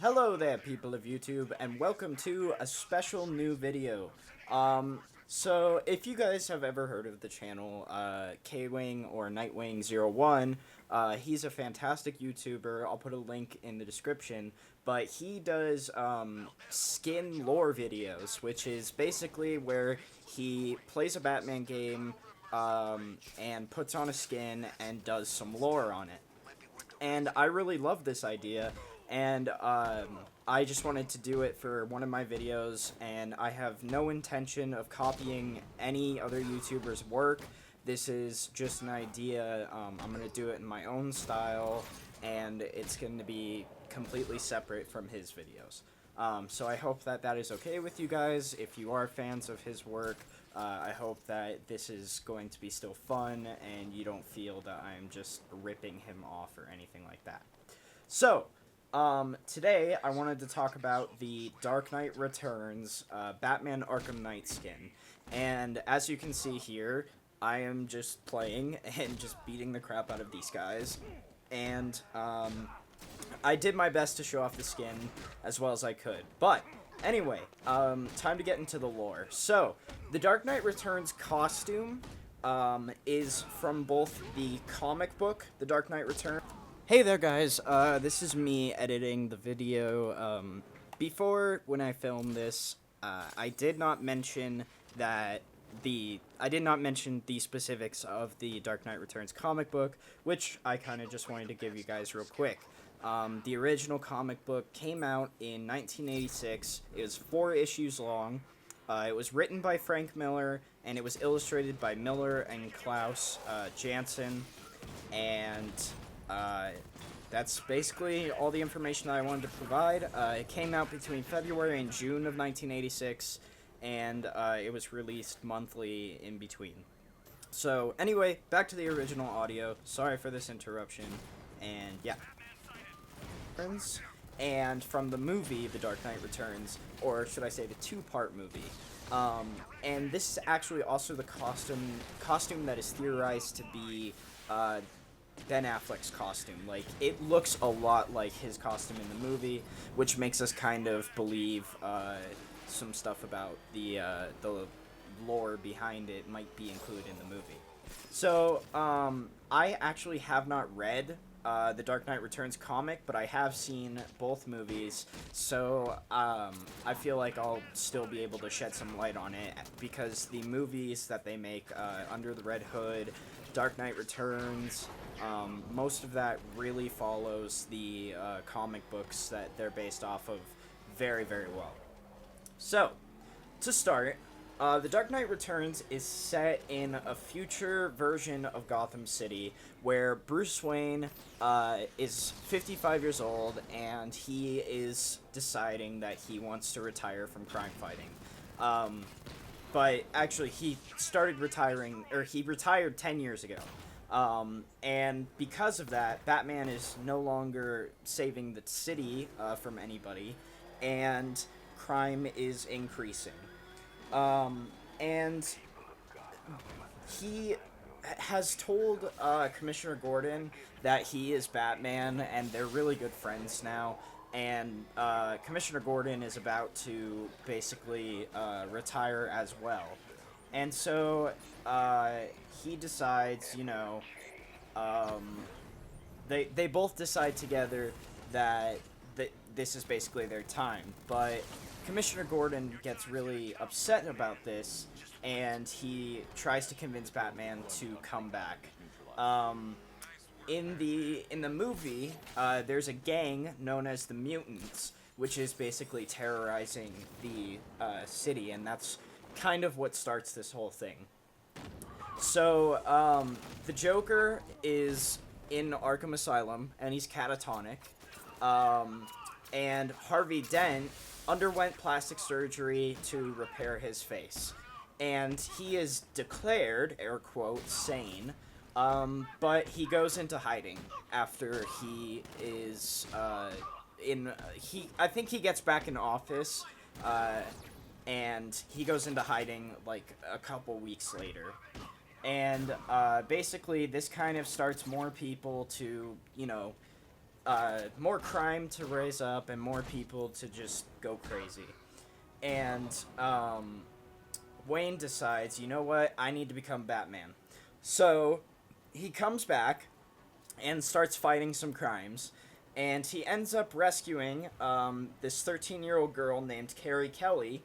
Hello there, people of YouTube, and welcome to a special new video. So if you guys have ever heard of the channel, K-Wing or Nightwing01, he's a fantastic YouTuber. I'll put a link in the description, but he does, skin lore videos, which is basically where he plays a Batman game, and puts on a skin and does some lore on it. And I really love this idea, and I just wanted to do it for one of my videos, and I have no intention of copying any other YouTuber's work. This is just an idea. I'm going to do it in my own style, and it's going to be completely separate from his videos. So I hope that that is okay with you guys. If you are fans of his work, I hope that this is going to be still fun and you don't feel that I'm just ripping him off or anything like that. So, today I wanted to talk about the Dark Knight Returns Batman Arkham Knight skin. And as you can see here, I am just playing and just beating the crap out of these guys. And, I did my best to show off the skin as well as I could. But, anyway, time to get into the lore. So, the Dark Knight Returns costume is from both the comic book, The Dark Knight Returns. Hey there, guys. This is me editing the video. Before, when I filmed this, I did not mention that I did not mention the specifics of the Dark Knight Returns comic book, which I kind of just wanted to give you guys real quick. The original comic book came out in 1986. It was 4 issues long. It was written by Frank Miller, and it was illustrated by Miller and Klaus Janson. And that's basically all the information that I wanted to provide. It came out between February and June of 1986, and it was released monthly in between. So, anyway, back to the original audio. Sorry for this interruption, and yeah. And from the movie The Dark Knight Returns, or should I say the 2-part movie. And this is actually also the costume that is theorized to be Ben Affleck's costume. Like, it looks a lot like his costume in the movie, which makes us kind of believe some stuff about the lore behind it might be included in the movie. So, I actually have not read the Dark Knight Returns comic, but I have seen both movies, so I feel like I'll still be able to shed some light on it, because the movies that they make, Under the Red Hood, Dark Knight Returns, most of that really follows the comic books that they're based off of very, very well. So, to start, The Dark Knight Returns is set in a future version of Gotham City where Bruce Wayne is 55 years old and he is deciding that he wants to retire from crime fighting. But actually, he retired 10 years ago. And because of that, Batman is no longer saving the city from anybody, and crime is increasing. And he has told Commissioner Gordon that he is Batman, and they're really good friends now. And Commissioner Gordon is about to basically retire as well. And so he decides, they both decide together that this is basically their time. But Commissioner Gordon gets really upset about this, and he tries to convince Batman to come back. In the movie, there's a gang known as the Mutants, which is basically terrorizing the city, and that's kind of what starts this whole thing. So, the Joker is in Arkham Asylum, and he's catatonic. And Harvey Dent underwent plastic surgery to repair his face. And he is declared, air quotes, sane, but he goes into hiding after he is, I think he gets back in office, and he goes into hiding, like, a couple weeks later. And, basically, this kind of starts more people to, more crime to raise up and more people to just go crazy. And Wayne decides, you know what, I need to become Batman. So he comes back and starts fighting some crimes. And he ends up rescuing this 13-year-old girl named Carrie Kelly.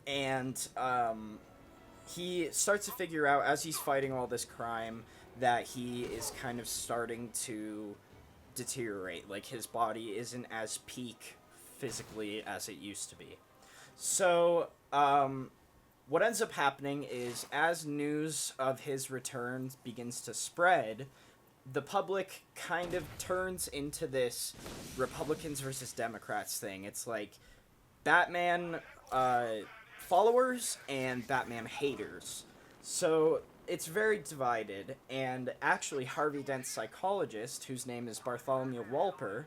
And he starts to figure out, as he's fighting all this crime, that he is kind of starting to deteriorate. Like, his body isn't as peak physically as it used to be. So, what ends up happening is, as news of his return begins to spread, the public kind of turns into this Republicans versus Democrats thing. It's like Batman followers and Batman haters. So it's very divided, and actually Harvey Dent's psychologist, whose name is Bartholomew Walper,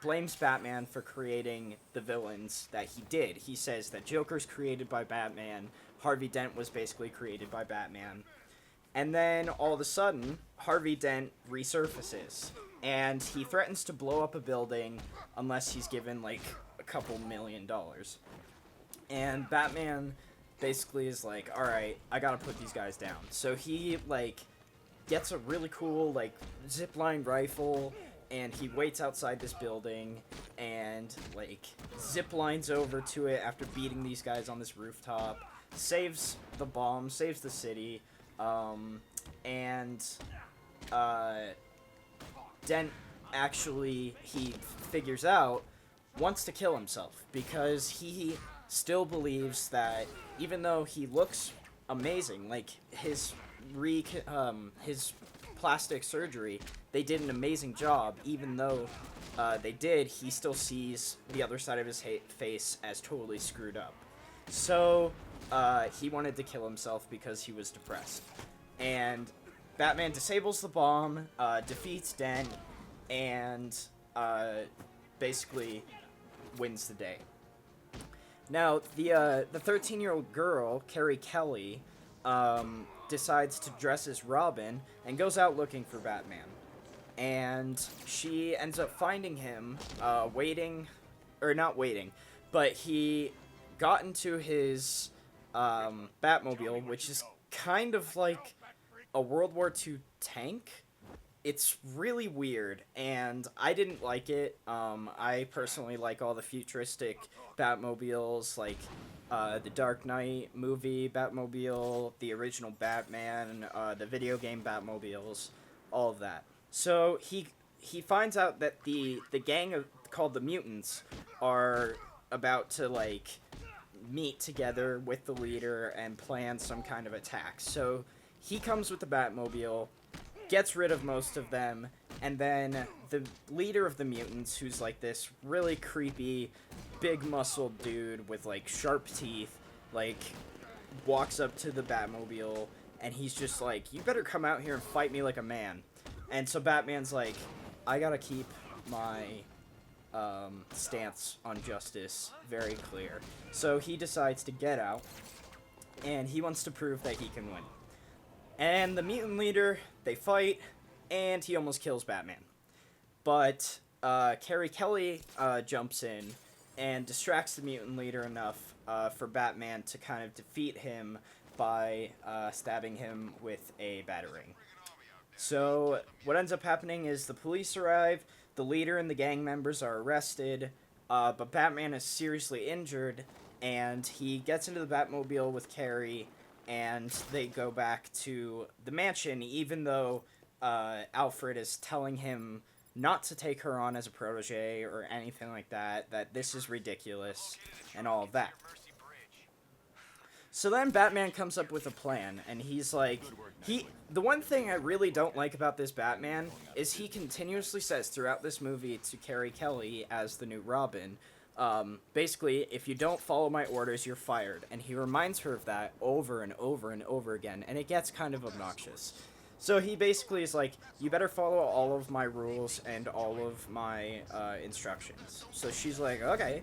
blames Batman for creating the villains that he did. He says that Joker's created by Batman, Harvey Dent was basically created by Batman. And then, all of a sudden, Harvey Dent resurfaces, and he threatens to blow up a building unless he's given, like, a couple $1 million. And Batman basically is like, alright, I gotta put these guys down. So he, like, gets a really cool, like, zipline rifle, and he waits outside this building, and, like, ziplines over to it after beating these guys on this rooftop, saves the bomb, saves the city, Dent actually, he figures out, wants to kill himself, because he still believes that even though he looks amazing, like, his plastic surgery, they did an amazing job, even though they did, he still sees the other side of his face as totally screwed up. So, he wanted to kill himself because he was depressed. And Batman disables the bomb, defeats Dent, and basically wins the day. Now, the 13-year-old girl, Carrie Kelly, decides to dress as Robin and goes out looking for Batman. And she ends up finding him, not waiting, but he got into his Batmobile, which is kind of like a World War II tank. It's really weird, and I didn't like it. I personally like all the futuristic Batmobiles, like the Dark Knight movie Batmobile, the original Batman, the video game Batmobiles, all of that. So he finds out that the gang called the Mutants are about to, like, meet together with the leader and plan some kind of attack. So he comes with the Batmobile, gets rid of most of them, and then the leader of the Mutants, who's like this really creepy, big muscled dude with, like, sharp teeth, like, walks up to the Batmobile, and he's just like, you better come out here and fight me like a man. And so Batman's like, I gotta keep my stance on justice very clear. So he decides to get out, and he wants to prove that he can win. And the mutant leader, they fight, and he almost kills Batman. But Carrie Kelly jumps in and distracts the mutant leader enough for Batman to kind of defeat him by stabbing him with a batarang. So what ends up happening is the police arrive, the leader and the gang members are arrested, but Batman is seriously injured, and he gets into the Batmobile with Carrie, and they go back to the mansion, even though Alfred is telling him not to take her on as a protege or anything like that, that this is ridiculous, and all of that. So then Batman comes up with a plan, and he's like, the one thing I really don't like about this Batman is he continuously says throughout this movie to Carrie Kelly as the new Robin, basically, if you don't follow my orders, you're fired. And he reminds her of that over and over and over again, and it gets kind of obnoxious. So he basically is like, you better follow all of my rules and all of my instructions. So she's like, okay.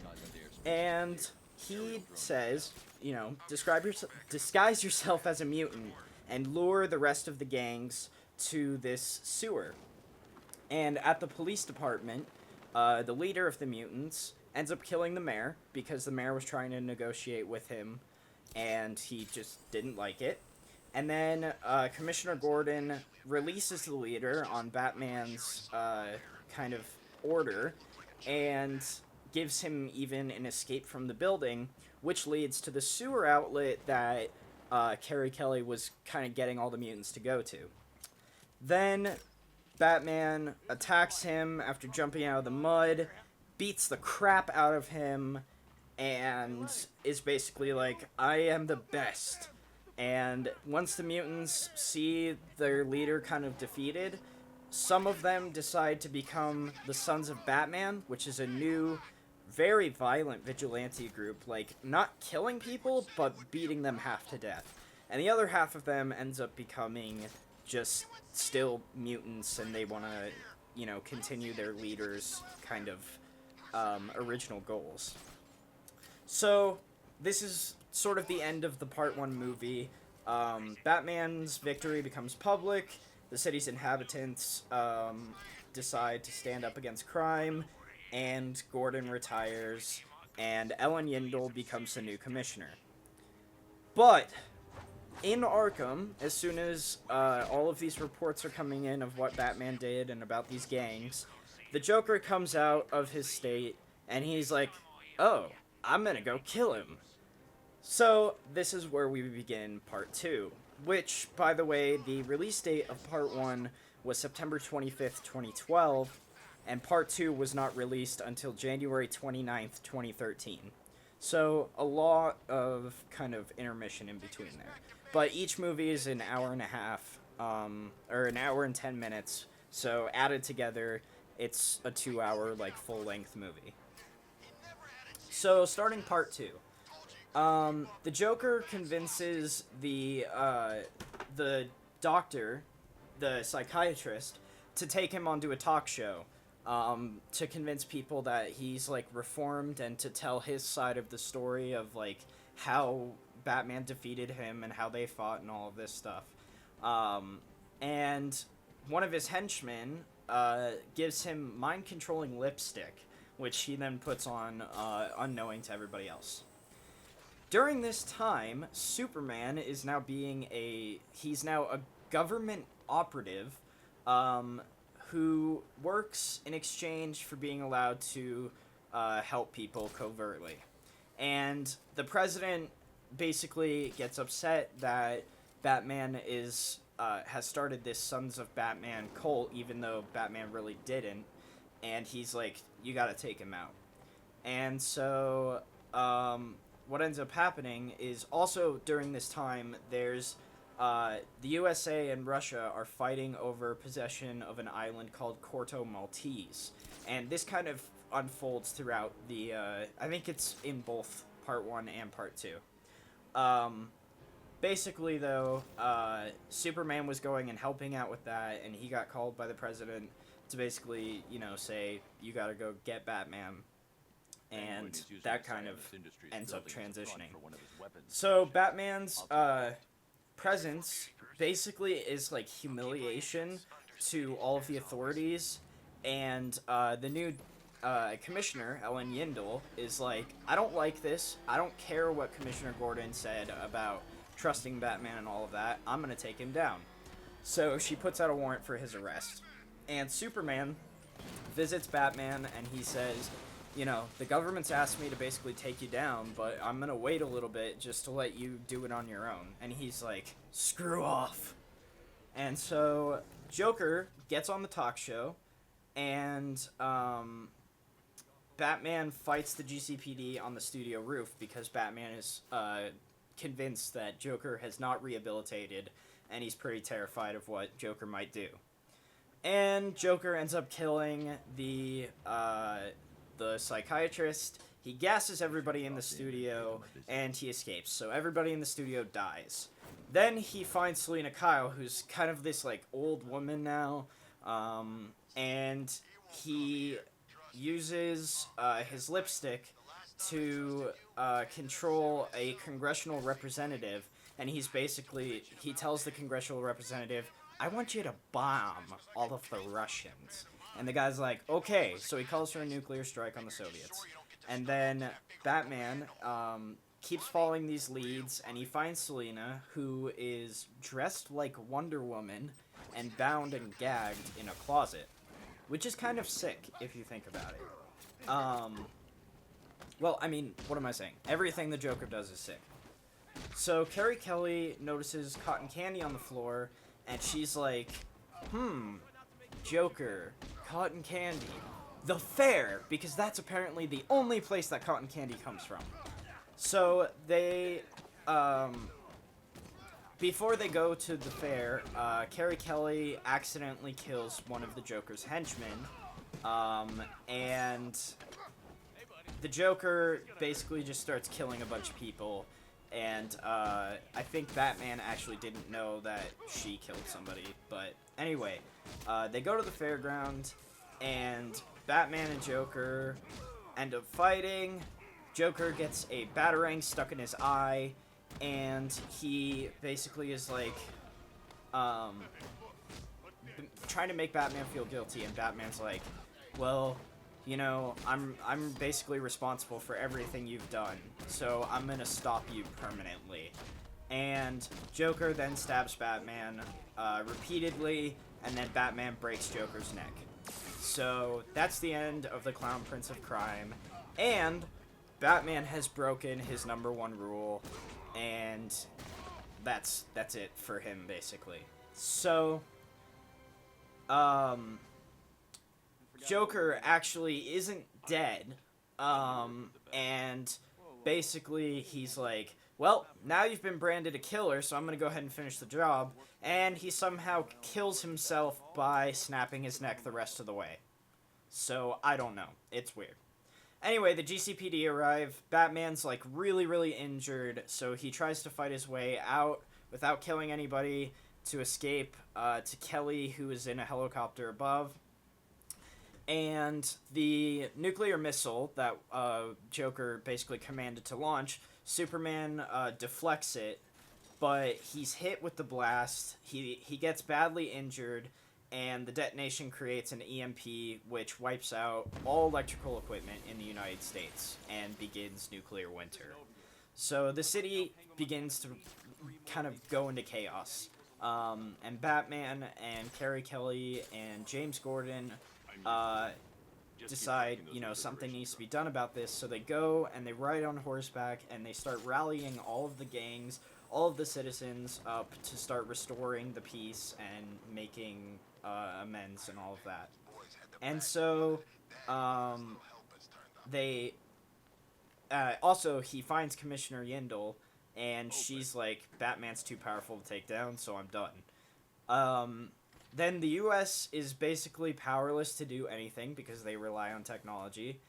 And he says, you know, disguise yourself as a mutant and lure the rest of the gangs to this sewer. And at the police department, the leader of the mutants ends up killing the mayor because the mayor was trying to negotiate with him and he just didn't like it. And then Commissioner Gordon releases the leader on Batman's kind of order and gives him even an escape from the building, which leads to the sewer outlet that Carrie Kelly was kind of getting all the mutants to go to. Then Batman attacks him after jumping out of the mud, beats the crap out of him, and is basically like, I am the best. And once the mutants see their leader kind of defeated, some of them decide to become the Sons of Batman, which is a new, very violent vigilante group, like, not killing people, but beating them half to death. And the other half of them ends up becoming just still mutants, and they want to, you know, continue their leader's kind of original goals. So, this is sort of the end of the Part 1 movie. Batman's victory becomes public, the city's inhabitants decide to stand up against crime, and Gordon retires, and Ellen Yindel becomes the new commissioner. But in Arkham, as soon as all of these reports are coming in of what Batman did and about these gangs, the Joker comes out of his state, and he's like, oh, I'm gonna go kill him. So, this is where we begin Part 2, which, by the way, the release date of Part 1 was September 25th, 2012, and Part 2 was not released until January 29th, 2013. So, a lot of kind of intermission in between there. But each movie is an hour and a half, or an hour and 10 minutes, so added together, it's a 2-hour, like, full-length movie. So, starting Part 2. The Joker convinces the doctor, the psychiatrist, to take him onto a talk show, to convince people that he's, like, reformed and to tell his side of the story of, like, how Batman defeated him and how they fought and all of this stuff. And one of his henchmen, gives him mind-controlling lipstick, which he then puts on, unknowing to everybody else. During this time, Superman is now he's now a government operative, who works in exchange for being allowed to, help people covertly. And the president basically gets upset that Batman has started this Sons of Batman cult, even though Batman really didn't, and he's like, you gotta take him out. And so, what ends up happening is also during this time, there's the USA and Russia are fighting over possession of an island called Corto Maltese, and this kind of unfolds throughout the, I think it's in both Part 1 and Part 2. Basically, though, Superman was going and helping out with that, and he got called by the president to basically, you know, say, you gotta go get Batman. And that kind of ends up transitioning. So Batman's presence basically is like humiliation to all of the authorities, and the new commissioner, Ellen Yindel, is like, I don't like this. I don't care what Commissioner Gordon said about trusting Batman and all of that. I'm going to take him down. So she puts out a warrant for his arrest. And Superman visits Batman, and he says, you know, the government's asked me to basically take you down, but I'm gonna wait a little bit just to let you do it on your own. And he's like, screw off. And so Joker gets on the talk show, and Batman fights the GCPD on the studio roof because Batman is convinced that Joker has not rehabilitated, and he's pretty terrified of what Joker might do. And Joker ends up killing the psychiatrist. He gasses everybody in the studio, and he escapes. So everybody in the studio dies. Then he finds Selina Kyle, who's kind of this, like, old woman now, and he uses his lipstick to control a congressional representative, and he tells the congressional representative, I want you to bomb all of the Russians. And the guy's like, okay, so he calls for a nuclear strike on the Soviets. And then Batman keeps following these leads, and he finds Selina, who is dressed like Wonder Woman and bound and gagged in a closet, which is kind of sick if you think about it. Well, I mean, what am I saying? Everything the Joker does is sick. So Carrie Kelly notices cotton candy on the floor, and she's like, Joker, cotton candy, the fair, because that's apparently the only place that cotton candy comes from. So they, before they go to the fair, Carrie Kelly accidentally kills one of the Joker's henchmen, and the Joker basically just starts killing a bunch of people, and I think Batman actually didn't know that she killed somebody, but anyway, they go to the fairground, and Batman and Joker end up fighting. Joker gets a batarang stuck in his eye, and he basically is like, trying to make Batman feel guilty, and Batman's like, well, you know, I'm basically responsible for everything you've done, so I'm gonna stop you permanently. And Joker then stabs Batman repeatedly, and then Batman breaks Joker's neck. So that's the end of the Clown Prince of Crime, and Batman has broken his #1 rule, and that's it for him, basically. So, Joker actually isn't dead, and basically he's like, well, now you've been branded a killer, so I'm gonna go ahead and finish the job, and he somehow kills himself by snapping his neck the rest of the way. So, I don't know. It's weird. Anyway, the GCPD arrive. Batman's, like, really, really injured, so he tries to fight his way out without killing anybody to escape to Kelly, who is in a helicopter above. And the nuclear missile that Joker basically commanded to launch, Superman deflects it, but he's hit with the blast. He gets badly injured, and the detonation creates an EMP, which wipes out all electrical equipment in the United States and begins nuclear winter. So the city begins to kind of go into chaos. And Batman and Carrie Kelly and James Gordon decide, you know, something needs to be done about this, so they go and they ride on horseback and they start rallying all of the gangs, all of the citizens up to start restoring the peace and making amends and all of that. And so they also, he finds Commissioner Yindel, and she's like, Batman's too powerful to take down, so I'm done. Then the U.S. is basically powerless to do anything because they rely on technology,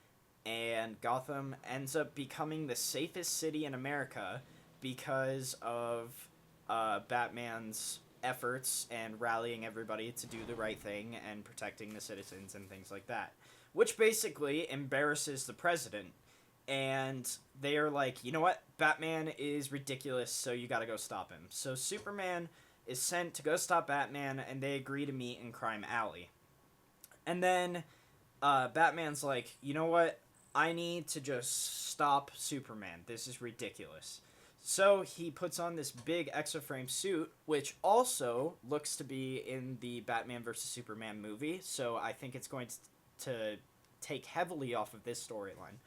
and Gotham ends up becoming the safest city in America because of Batman's efforts and rallying everybody to do the right thing and protecting the citizens and things like that, which basically embarrasses the president. And they are like, you know what? Batman is ridiculous, so you gotta go stop him. So Superman is sent to go stop Batman, and they agree to meet in Crime Alley. And then Batman's like, you know what? I need to just stop Superman. This is ridiculous. So he puts on this big exoframe suit, which also looks to be in the Batman vs. Superman movie, so I think it's going to take heavily off of this storyline.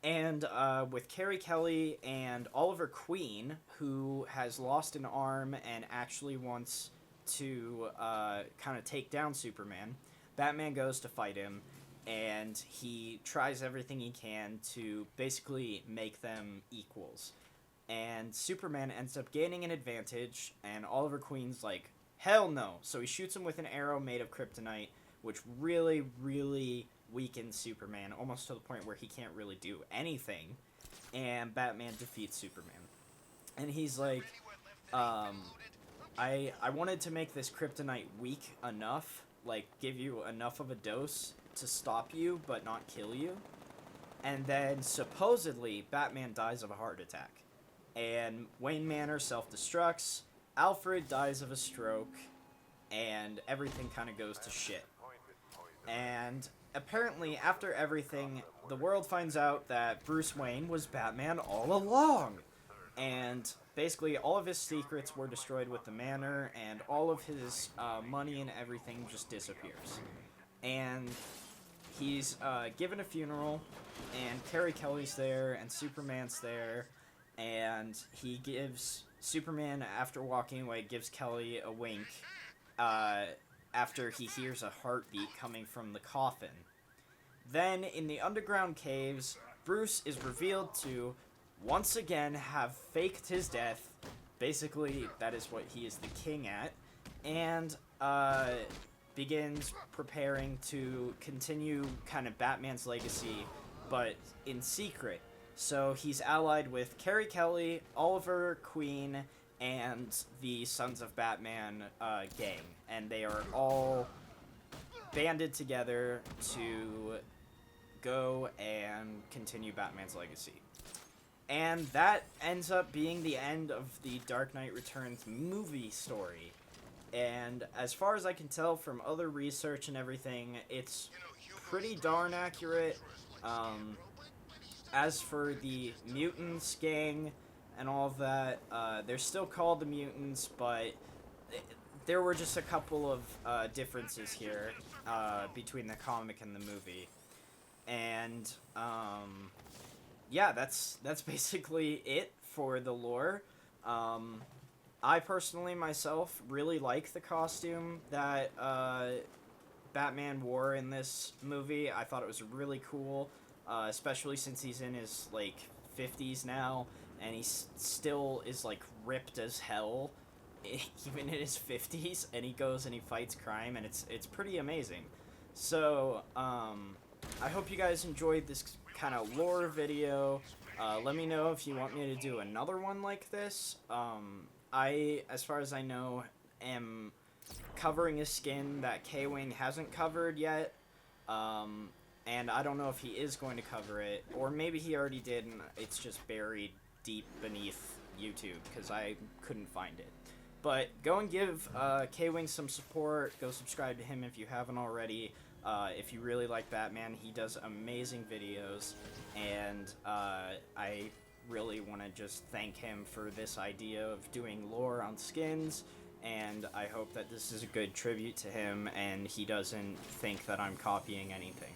And with Carrie Kelly and Oliver Queen, who has lost an arm and actually wants to kind of take down Superman, Batman goes to fight him, and he tries everything he can to basically make them equals. And Superman ends up gaining an advantage, and Oliver Queen's like, hell no. So he shoots him with an arrow made of kryptonite, which really, really weakens Superman, almost to the point where he can't really do anything, and Batman defeats Superman. And he's like, I wanted to make this kryptonite weak enough, like, give you enough of a dose to stop you, but not kill you. And then, supposedly, Batman dies of a heart attack. And Wayne Manor self-destructs, Alfred dies of a stroke, and everything kind of goes to shit. And apparently, after everything, the world finds out that Bruce Wayne was Batman all along. And basically, all of his secrets were destroyed with the manor, and all of his money and everything just disappears. And he's given a funeral, and Carrie Kelly's there, and Superman's there, and he gives Superman, after walking away, gives Kelly a wink after he hears a heartbeat coming from the coffin. Then, in the underground caves, Bruce is revealed to once again have faked his death. Basically, that is what he is the king at, and begins preparing to continue kind of Batman's legacy, but in secret. So he's allied with Carrie Kelly, Oliver Queen, and the Sons of Batman gang, and they are all banded together to go and continue Batman's legacy. And that ends up being the end of the Dark Knight Returns movie story. And as far as I can tell from other research and everything, it's pretty darn accurate. As for the Mutants gang and all of that, they're still called the Mutants, but there were just a couple of differences here between the comic and the movie. And yeah, that's basically it for the lore. I personally myself really like the costume that Batman wore in this movie. I thought it was really cool, especially since he's in his like 50s now, and he still is like ripped as hell, even in his 50s, and he goes and he fights crime, and it's pretty amazing. So I hope you guys enjoyed this kind of lore video. Let me know if you want me to do another one like this. I, as far as I know, am covering a skin that K-Wing hasn't covered yet, and I don't know if he is going to cover it, or maybe he already did and it's just buried deep beneath YouTube, because I couldn't find it. But go and give K-Wing some support. Go subscribe to him if you haven't already. If you really like Batman, he does amazing videos, and I really want to just thank him for this idea of doing lore on skins, and I hope that this is a good tribute to him and he doesn't think that I'm copying anything.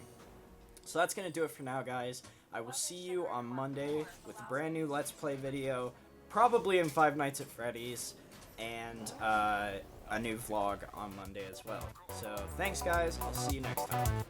So that's going to do it for now, guys. I will see you on Monday with a brand new Let's Play video, probably in Five Nights at Freddy's, and a new vlog on Monday as well. So thanks, guys. I'll see you next time.